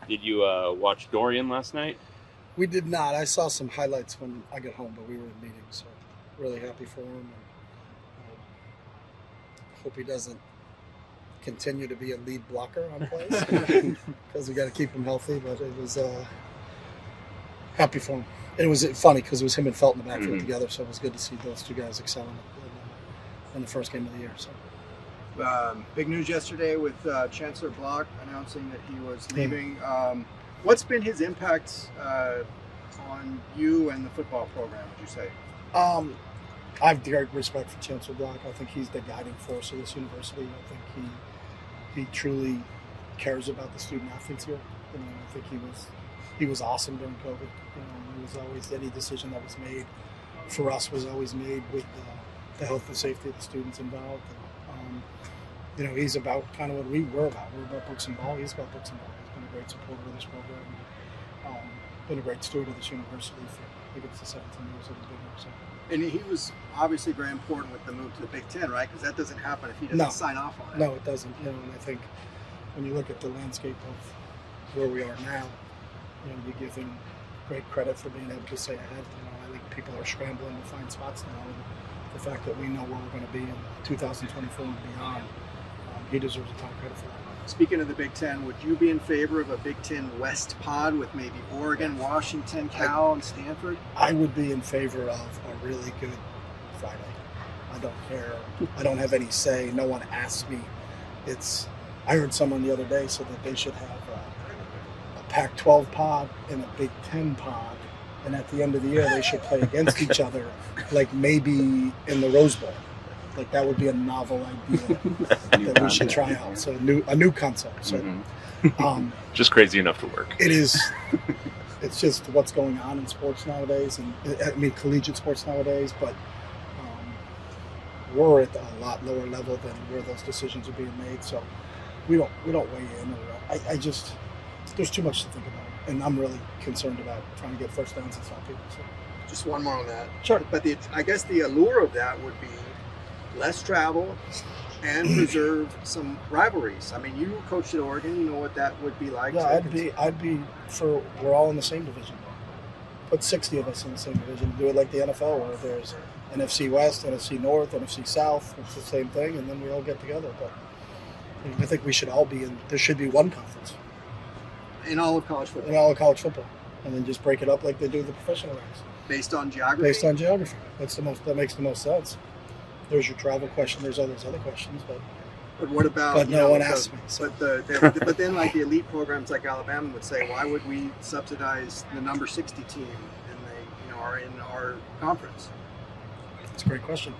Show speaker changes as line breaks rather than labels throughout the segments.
Did you watch Dorian last night?
We did not. I saw some highlights when I got home, but we were in meetings, so really happy for him. And, hope he doesn't continue to be a lead blocker on plays because we got to keep him healthy. But it was happy for him. It was funny because it was him and Felt in the backfield together, so it was good to see those two guys excelling in the first game of the year. So.
Big news yesterday with Chancellor Block announcing that he was leaving. What's been his impact on you and the football program, would you say?
I have great respect for Chancellor Block. I think he's the guiding force of this university. I think he truly cares about the student athletes here. I think he was awesome during COVID. He was always, any decision that was made for us was always made with the health and safety of the students involved. And, he's about kind of what we were about. We're about books and ball. He's about books and ball. He's been a great supporter of this program. Been a great steward of this university for, I think it's the 17 years that he's been here. So.
And he was obviously very important with the move to the Big Ten, right? Because that doesn't happen if he doesn't sign off on it.
No, it doesn't. And I think when you look at the landscape of where we are now, you give him great credit for being able to stay ahead. I think people are scrambling to find spots now. And the fact that we know where we're going to be in 2024 and beyond, he deserves a ton of credit for that.
Speaking of the Big Ten, would you be in favor of a Big Ten West pod with maybe Oregon, Washington, Cal, and Stanford?
I would be in favor of a really good Friday. I don't care. I don't have any say. No one asked me. I heard someone the other day said that they should have a Pac-12 pod and a Big Ten pod, and at the end of the year they should play against each other, like maybe in the Rose Bowl. Like that would be a novel idea that we should try out. So a new concept. So,
just crazy enough to work.
It is. It's just what's going on in sports nowadays, and collegiate sports nowadays. But we're at a lot lower level than where those decisions are being made. So we don't weigh in. I just there's too much to think about, and I'm really concerned about trying to get first downs and stop people. So.
Just one more on that.
Sure.
But I guess the allure of that would be less travel and preserve some rivalries. I mean, you coached at Oregon, you know what that would be like.
Yeah, I'd be for, we're all in the same division. Put 60 of us in the same division. Do it like the NFL where there's NFC West, NFC North, NFC South. It's the same thing, and then we all get together. But I think we should all be in, there should be one conference.
In all of college football?
In all of college football. And then just break it up like they do the professional ranks.
Based on geography?
Based on geography. That makes the most sense. There's your travel question. There's other questions,
but what about?
But no one asked me.
So. But then, like the elite programs, like Alabama would say, why would we subsidize the number 60 team, and they, are in our conference?
That's a great question.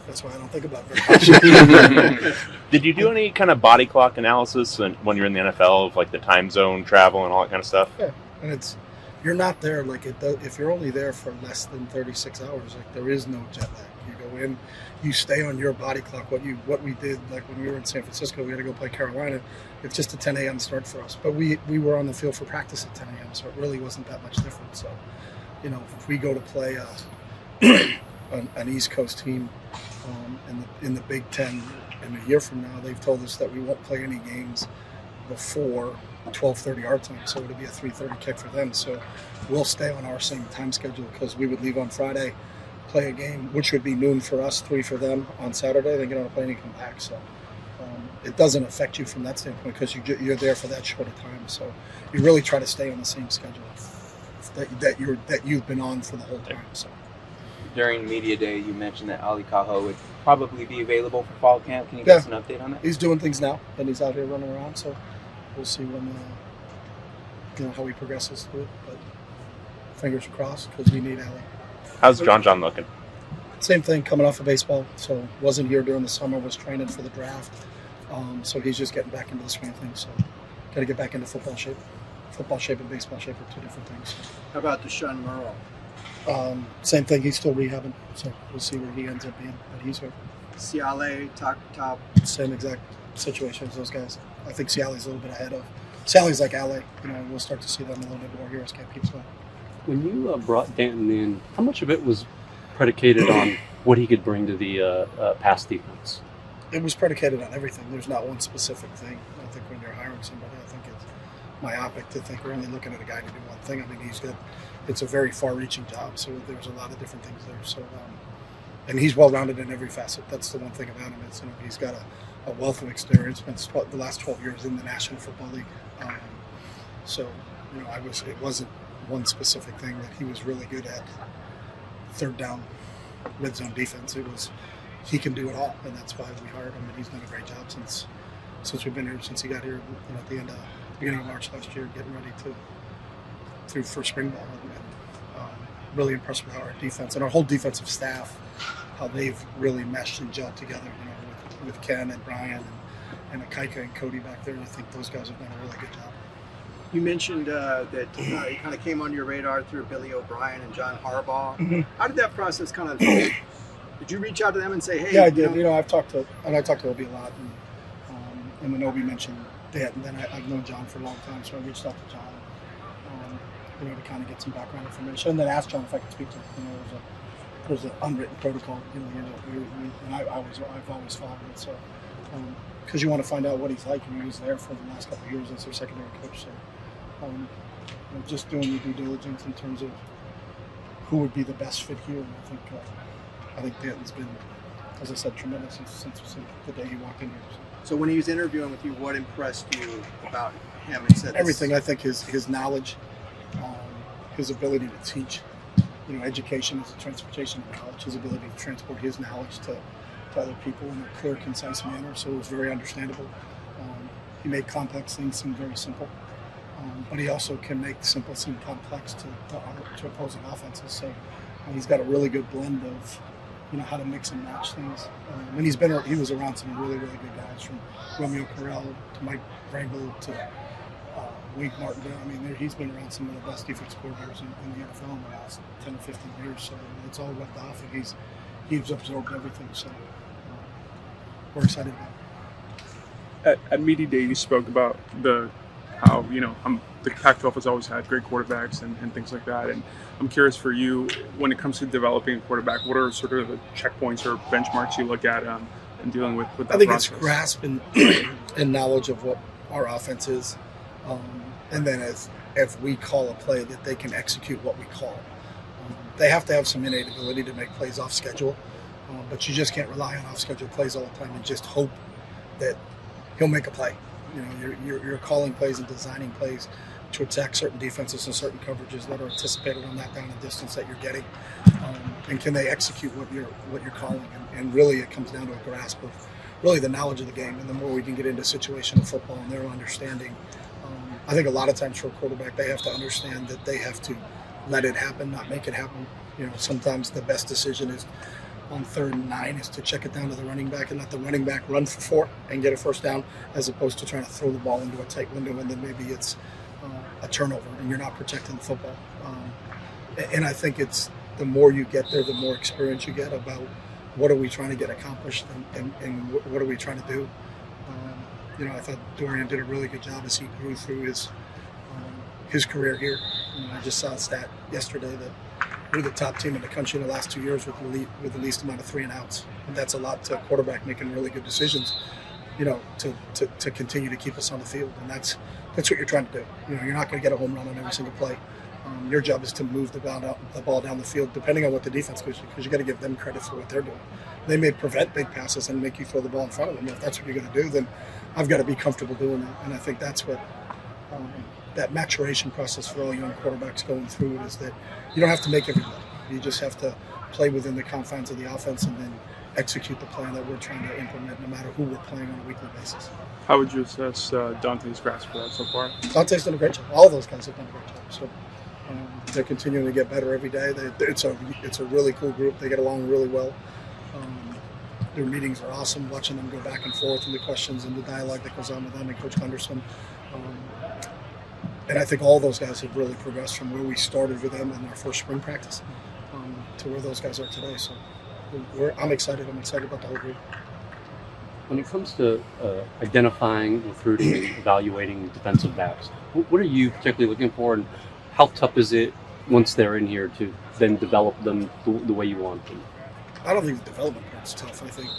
That's why I don't think about it very much.
Did you do any kind of body clock analysis when you're in the NFL of like the time zone travel and all that kind of stuff?
Yeah, and you're not there if you're only there for less than 36 hours. Like there is no jet lag. You go in, you stay on your body clock. What we did, like when we were in San Francisco, we had to go play Carolina. It's just a 10 a.m. start for us, but we were on the field for practice at 10 a.m. So it really wasn't that much different. So, if we go to play an East Coast team in the Big Ten, and a year from now, they've told us that we won't play any games before 12:30 our time, so it'll be a 3:30 kick for them. So we'll stay on our same time schedule because we would leave on Friday, play a game, which would be noon for us, 3 for them on Saturday. Then get on a plane and come back. So it doesn't affect you from that standpoint because you're there for that short of time. So you really try to stay on the same schedule that you've been on for the whole time. So.
During media day, you mentioned that Ali Cajo would probably be available for fall camp. Can you give us an update on that?
He's doing things now, and he's out here running around. So we'll see when how he progresses through it. But fingers crossed because we need Ali.
How's John looking?
Same thing, coming off of baseball. So wasn't here during the summer. Was training for the draft. So he's just getting back into the swing of things. So got to get back into football shape. Football shape and baseball shape are two different things.
How about Deshaun Murrow?
Same thing. He's still rehabbing, so we'll see where he ends up being. But he's here.
Ciale, top.
Same exact situation as those guys. I think Ciale's a little bit ahead of. Ciale's like Ale. We'll start to see them a little bit more here as camp keeps going.
When you brought Danton in, how much of it was predicated on what he could bring to the pass defense?
It was predicated on everything. There's not one specific thing. I think when you're hiring somebody, I think myopic to think we're only looking at a guy to do one thing. I mean, it's a very far-reaching job, so there's a lot of different things there. So, and he's well-rounded in every facet. That's the one thing about him is he's got a wealth of experience. Spent the last 12 years in the National Football League. So, it wasn't one specific thing that he was really good at. Third down, red zone defense. It was he can do it all, and that's why we hired him. And he's done a great job since we've been here. Since he got here, at the beginning of March last year, getting ready for spring ball. And really impressed with how our defense and our whole defensive staff, how they've really meshed and gelled together. With Ken and Brian and Akaika and Cody back there. I think those guys have done a really good job.
You mentioned that it kind of came on your radar through Billy O'Brien and John Harbaugh.
Mm-hmm.
How did that process kind of? Did you reach out to them and say, "Hey"?
Yeah, I did. I've talked to Obi a lot, and when Obi mentioned that, and then I've known John for a long time, so I reached out to John, to kind of get some background information, and then asked John if I could speak to him. There's an unwritten protocol, and I've always followed it. So, because you want to find out what he's like, and he was there for the last couple of years as their secondary coach. So, just doing your due diligence in terms of who would be the best fit here. And I think Danton's been, as I said, tremendous since the day he walked in here.
So when he was interviewing with you, what impressed you about him? He said
everything. I think his knowledge, his ability to teach. Education is a transportation of knowledge. His ability to transport his knowledge to other people in a clear, concise manner. So it was very understandable. He made complex things seem very simple, but he also can make simple seem complex to opposing offenses. So he's got a really good blend of how to mix and match things. And he was around some really, really good guys, from Romeo Correll to Mike Vrabel to Wink Martindale. I mean, he's been around some of the best defensive coordinators in the NFL in the last 10 or 15 years. So it's all rubbed off, and he's absorbed everything. So we're excited about it.
At Media Day, you spoke about how the Pac-12 has always had great quarterbacks and things like that. And I'm curious for you, when it comes to developing a quarterback, what are sort of the checkpoints or benchmarks you look at in dealing with that
I think
process?
It's grasp and knowledge of what our offense is. And then if we call a play, that they can execute what we call. They have to have some innate ability to make plays off schedule, but you just can't rely on off schedule plays all the time and just hope that he'll make a play. You're calling plays and designing plays to attack certain defenses and certain coverages that are anticipated on that down and distance that you're getting, and can they execute what you're calling? And really, it comes down to a grasp of really the knowledge of the game. And the more we can get into situational football and their understanding. I think a lot of times for a quarterback, they have to understand that they have to let it happen, not make it happen. Sometimes the best decision is on 3rd and 9 is to check it down to the running back and let the running back run for 4 and get a first down, as opposed to trying to throw the ball into a tight window and then maybe it's a turnover and you're not protecting the football. And I think it's the more you get there, the more experience you get about what are we trying to get accomplished and what are we trying to do. I thought Dorian did a really good job as he grew through his career here. I just saw a stat yesterday that we're the top team in the country in the last 2 years with the least amount of 3 and outs. And that's a lot to a quarterback making really good decisions, to continue to keep us on the field. And that's what you're trying to do. You're not going to get a home run on every single play. Your job is to move the ball down the field, depending on what the defense goes, because you got to give them credit for what they're doing. They may prevent big passes and make you throw the ball in front of them. If that's what you're going to do, then I've got to be comfortable doing that. And I think that's what that maturation process for all young quarterbacks going through is that you don't have to make every play. You just have to play within the confines of the offense and then execute the plan that we're trying to implement, no matter who we're playing on a weekly basis.
How would you assess Dante's grasp for that so far?
Dante's done a great job. All of those guys have done a great job. So they're continuing to get better every day. It's a really cool group. They get along really well. Their meetings are awesome, watching them go back and forth and the questions and the dialogue that goes on with them and Coach Gunderson. And I think all those guys have really progressed from where we started with them in our first spring practice to where those guys are today. So I'm excited. I'm excited about the whole group.
When it comes to identifying, recruiting, and evaluating defensive backs, what are you particularly looking for, and how tough is it once they're in here to then develop them the way you want them?
I don't think the development part's tough. I think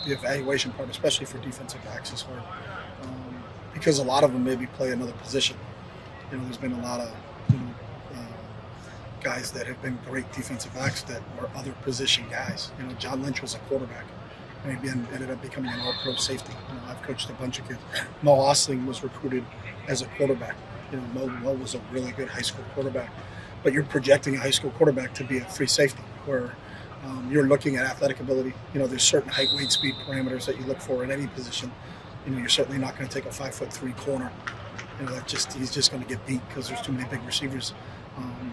the evaluation part, especially for defensive backs, is hard because a lot of them maybe play another position. There's been a lot of guys that have been great defensive backs that were other position guys. John Lynch was a quarterback, and he ended up becoming an all-pro safety. I've coached a bunch of kids. Mo Osling was recruited as a quarterback. Mo was a really good high school quarterback, but you're projecting a high school quarterback to be a free safety, where you're looking at athletic ability. There's certain height, weight, speed parameters that you look for in any position. You're certainly not going to take a 5'3" corner. He's just going to get beat because there's too many big receivers.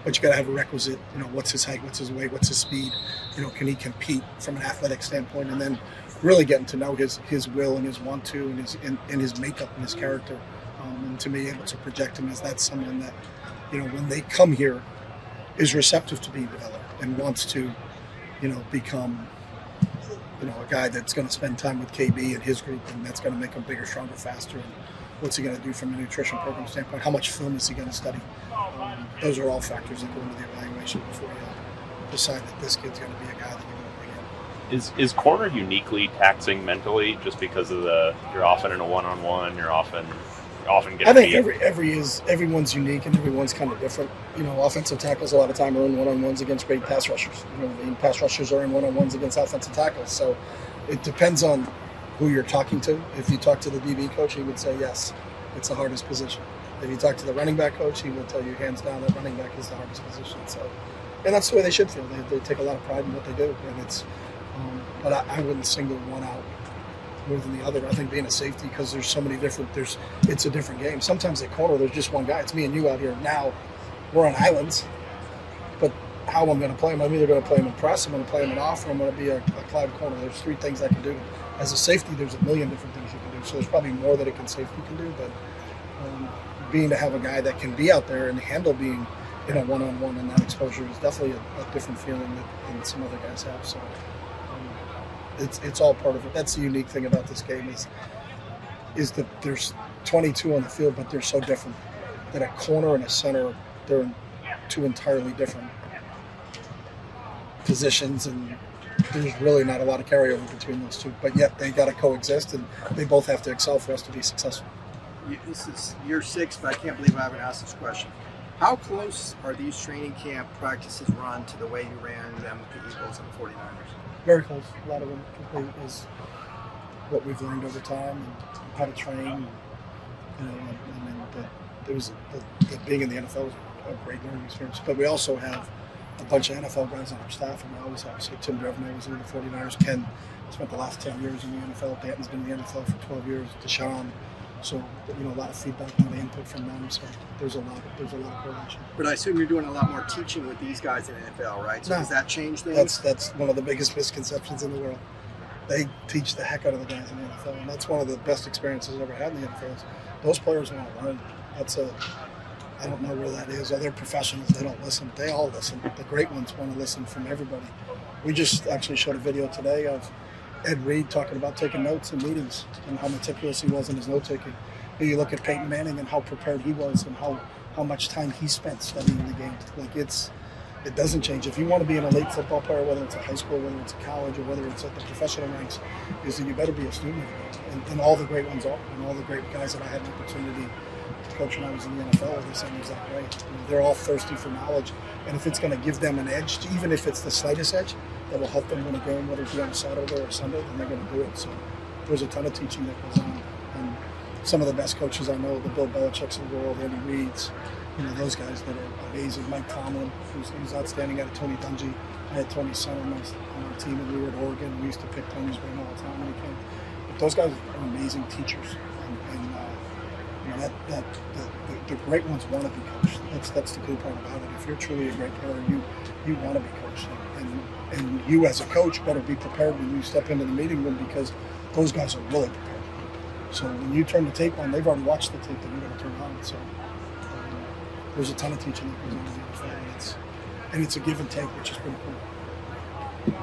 But you got to have a requisite. What's his height? What's his weight? What's his speed? Can he compete from an athletic standpoint? And then really getting to know his will and his want to and his makeup and his character. And to be able to project him as that's someone that, when they come here, is receptive to being developed and wants to, become, a guy that's going to spend time with KB and his group, and that's going to make him bigger, stronger, faster. And what's he going to do from a nutrition program standpoint? How much film is he going to study? Those are all factors that go into the evaluation before you decide that this kid's going to be a guy that you're going to bring in.
Is corner uniquely taxing mentally, just because of you're often in a one-on-one, you're often getting
I think
beat?
everyone's unique and everyone's kind of different. Offensive tackles a lot of time are in one-on-ones against great pass rushers. Pass rushers are in one-on-ones against offensive tackles. So it depends on who you're talking to. If you talk to the DB coach, he would say yes, it's the hardest position. If you talk to the running back coach, he will tell you hands down that running back is the hardest position. So, and that's the way they should feel. They take a lot of pride in what they do, and it's. But I wouldn't single one out more than the other. I think being a safety, because there's so many different. It's a different game. Sometimes at corner, there's just one guy. It's me and you out here now. We're on islands, but how I'm going to play him? I'm either going to play him in press, I'm going to play him in off, or I'm going to be a Clyde corner. There's three things I can do. As a safety, there's a million different things you can do. So there's probably more that a safety can do, but being to have a guy that can be out there and handle being in a one-on-one and that exposure is definitely a different feeling than some other guys have. So it's all part of it. That's the unique thing about this game is that there's 22 on the field, but they're so different. That a corner and a center, they're in two entirely different positions, and there's really not a lot of carryover between those two. But yet they got to coexist, and they both have to excel for us to be successful.
This is year 6, but I can't believe I haven't asked this question. How close are these training camp practices run to the way you ran them with the Eagles and the 49ers?
Very close. A lot of them is what we've learned over time and how to train. Being in the NFL was a great learning experience. But we also have a bunch of NFL guys on our staff, and we always have. So Tim Drevno was in the 49ers. Ken spent the last 10 years in the NFL. Danton's been in the NFL for 12 years. Deshaun. So, a lot of feedback, a lot of input from them. So there's a lot of correlation.
But I assume you're doing a lot more teaching with these guys in the NFL, right? So does that change things?
That's one of the biggest misconceptions in the world. They teach the heck out of the guys in the NFL, and that's one of the best experiences I've ever had in the NFL. Those players want to learn. I don't know where that is. Other professionals, they don't listen. They all listen. The great ones want to listen from everybody. We just actually showed a video today of Ed Reed talking about taking notes in meetings and how meticulous he was in his note-taking. You look at Peyton Manning and how prepared he was and how much time he spent studying the game. It doesn't change. If you want to be an elite football player, whether it's at high school, whether it's at college, or whether it's at the professional ranks, is that you better be a student of the game. And all the great ones are. And all the great guys that I had an opportunity to coach when I was in the NFL are the same exact way. They're all thirsty for knowledge. And if it's going to give them an edge, even if it's the slightest edge, that will help them win a game, whether it be on a Saturday or a Sunday, then they're going to do it. So there's a ton of teaching that goes on. And some of the best coaches I know, the Bill Belichick's of the world, Andy Reid's, those guys that are amazing. Mike Tomlin, who's outstanding. I had Tony Dungy. I had Tony Son on our team, and we were at Oregon. We used to pick Tony's brain all the time when he came. But those guys are amazing teachers. The great ones want to be coached. That's the cool part about it. If you're truly a great player, you want to be coached. And you as a coach better be prepared when you step into the meeting room, because those guys are really prepared. So when you turn the tape on, they've already watched the tape that you're going to turn on. So there's a ton of teaching that goes on in the NFL, and it's a give and take, which is pretty cool.